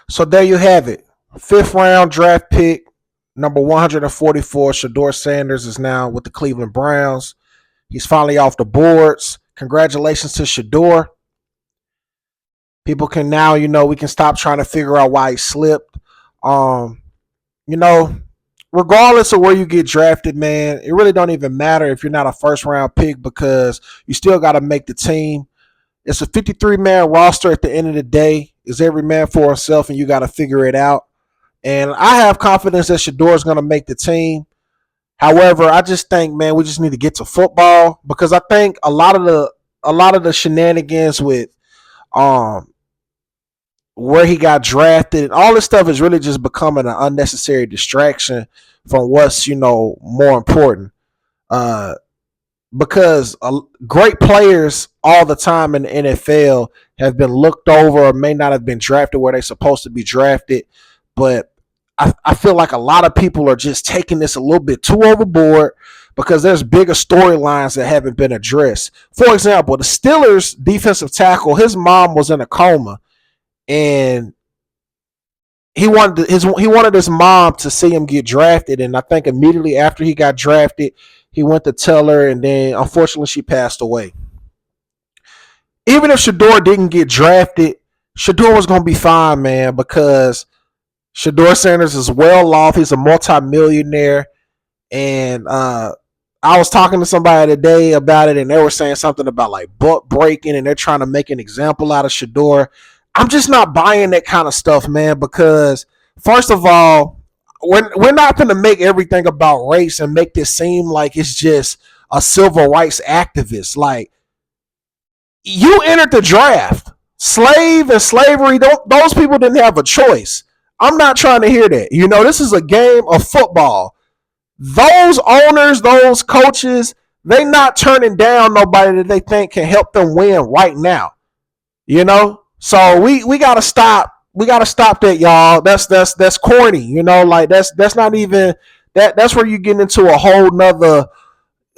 So there you have it. Fifth round draft pick, number 144, Shedeur Sanders is now with the Cleveland Browns. He's finally off the boards. Congratulations to Shedeur. People can now, we can stop trying to figure out why he slipped. Um, you know, Regardless of where you get drafted, man, it really don't even matter if you're not a first round pick because you still got to make the team. It's a 53-man roster at the end of the day. It's every man for himself, and you got to figure it out. And I have confidence that Shedeur is going to make the team. However, I just think, man, we just need to get to football because I think a lot of the shenanigans with um where he got drafted, all this stuff is really just becoming an unnecessary distraction from what's more important. Uh, because great players all the time in the NFL have been looked over or may not have been drafted where they're supposed to be drafted. But I feel like a lot of people are just taking this a little bit too overboard because there's bigger storylines that haven't been addressed. For example, the Steelers defensive tackle, his mom was in a coma and he wanted his mom to see him get drafted, and I think immediately after he got drafted, he went to tell her, and then unfortunately she passed away. Even if Shedeur didn't get drafted, Shedeur was gonna be fine, man, because Shedeur Sanders is well off. He's a multimillionaire, and I was talking to somebody today about it, and they were saying something about like butt breaking, and they're trying to make an example out of Shedeur. I'm just not buying that kind of stuff, man, because first of all, we're not going to make everything about race and make this seem like it's just a civil rights activist. Like, you entered the draft. Slave and slavery, those people didn't have a choice. I'm not trying to hear that. This is a game of football. Those owners, those coaches, they not turning down nobody that they think can help them win right now. So we gotta stop. We gotta stop that, y'all. That's corny. Like that's not even that's where you get into a whole nother.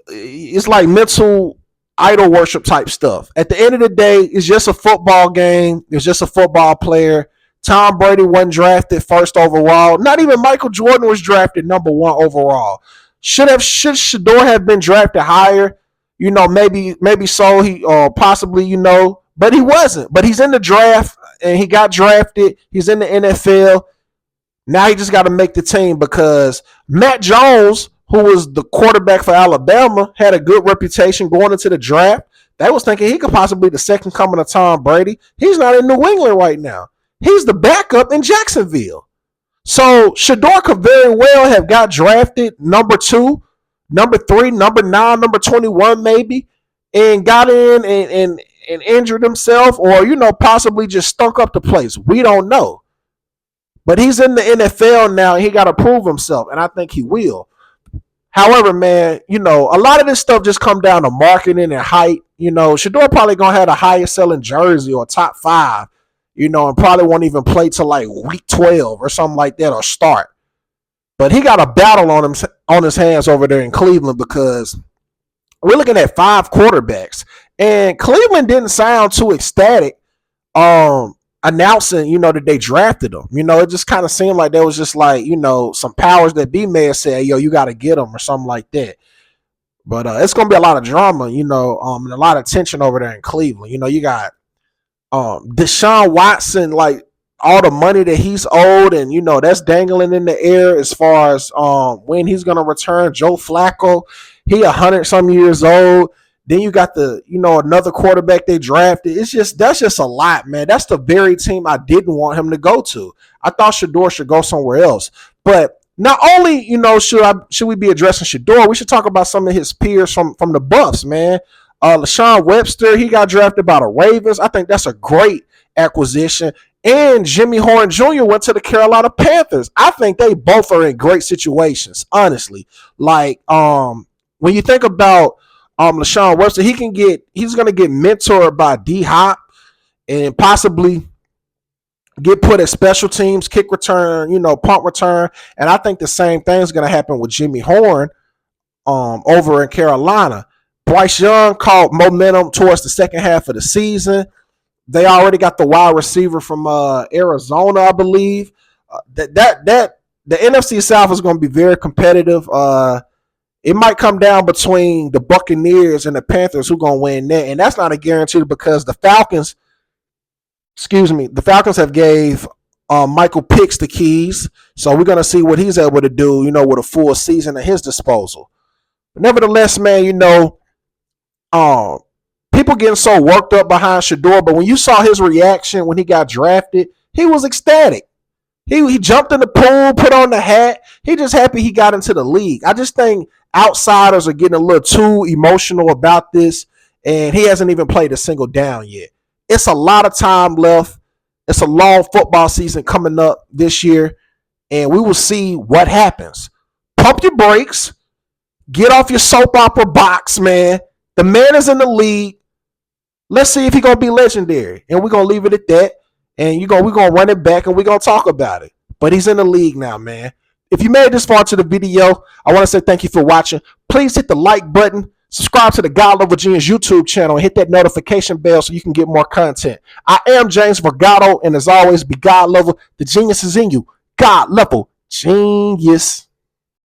It's like mental idol worship type stuff. At the end of the day, it's just a football game. It's just a football player. Tom Brady wasn't drafted first overall. Not even Michael Jordan was drafted number one overall. Should Shedeur have been drafted higher? Maybe so. He possibly but he wasn't. But he's in the draft and he got drafted. He's in the NFL. Now he just got to make the team because Matt Jones, who was the quarterback for Alabama, had a good reputation going into the draft. They was thinking he could possibly be the second coming of Tom Brady. He's not in New England right now. He's the backup in Jacksonville. So Shedeur could very well have got drafted number 2, number 3, number 9, number 21 maybe, and got in and injured himself or, possibly just stunk up the place. We don't know. But he's in the NFL now and he got to prove himself, and I think he will. However, man, a lot of this stuff just come down to marketing and hype. Shedeur probably going to have the highest selling jersey or top 5, and probably won't even play till like week 12 or something like that or start. But he got a battle on his hands over there in Cleveland because we're looking at 5 quarterbacks. And Cleveland didn't sound too ecstatic announcing, that they drafted him. It just kind of seemed like there was just like, some powers that be may have said, yo, you got to get him or something like that. But it's going to be a lot of drama, and a lot of tension over there in Cleveland. You got Deshaun Watson, like all the money that he's owed, and that's dangling in the air as far as when he's gonna return. Joe Flacco, he 100 some years old. Then you got another quarterback they drafted. That's just a lot, man. That's the very team I didn't want him to go to. I thought Shedeur should go somewhere else. But not only should we be addressing Shedeur, we should talk about some of his peers from the Buffs, man. LaShawn Webster, he got drafted by the Ravens. I think that's a great acquisition. And Jimmy Horn Jr. went to the Carolina Panthers. I think they both are in great situations, honestly. Like, when you think about LaShawn Webster, he's gonna get mentored by D Hop and possibly get put at special teams, kick return, punt return. And I think the same thing is gonna happen with Jimmy Horn over in Carolina. Bryce Young caught momentum towards the second half of the season. They already got the wide receiver from Arizona, I believe. That the NFC South is going to be very competitive. It might come down between the Buccaneers and the Panthers who going to win that, and that's not a guarantee because the Falcons have gave Michael Pitts the keys, so we're going to see what he's able to do, with a full season at his disposal. But nevertheless, man, um, people getting so worked up behind Shedeur, but when you saw his reaction when he got drafted, he was ecstatic. He jumped in the pool, put on the hat. He just happy he got into the league. I just think outsiders are getting a little too emotional about this, and he hasn't even played a single down yet. It's a lot of time left. It's a long football season coming up this year, and we will see what happens. Pump your brakes. Get off your soap opera box, man. The man is in the league. Let's see if he's going to be legendary, and we're going to leave it at that. And we're going to run it back and we're going to talk about it. But he's in the league now, man. If you made this far to the video, I want to say thank you for watching. Please hit the like button. Subscribe to the God Level Genius YouTube channel and hit that notification bell so you can get more content. I am James Vergado, and as always, be God Level. The genius is in you. God Level Genius.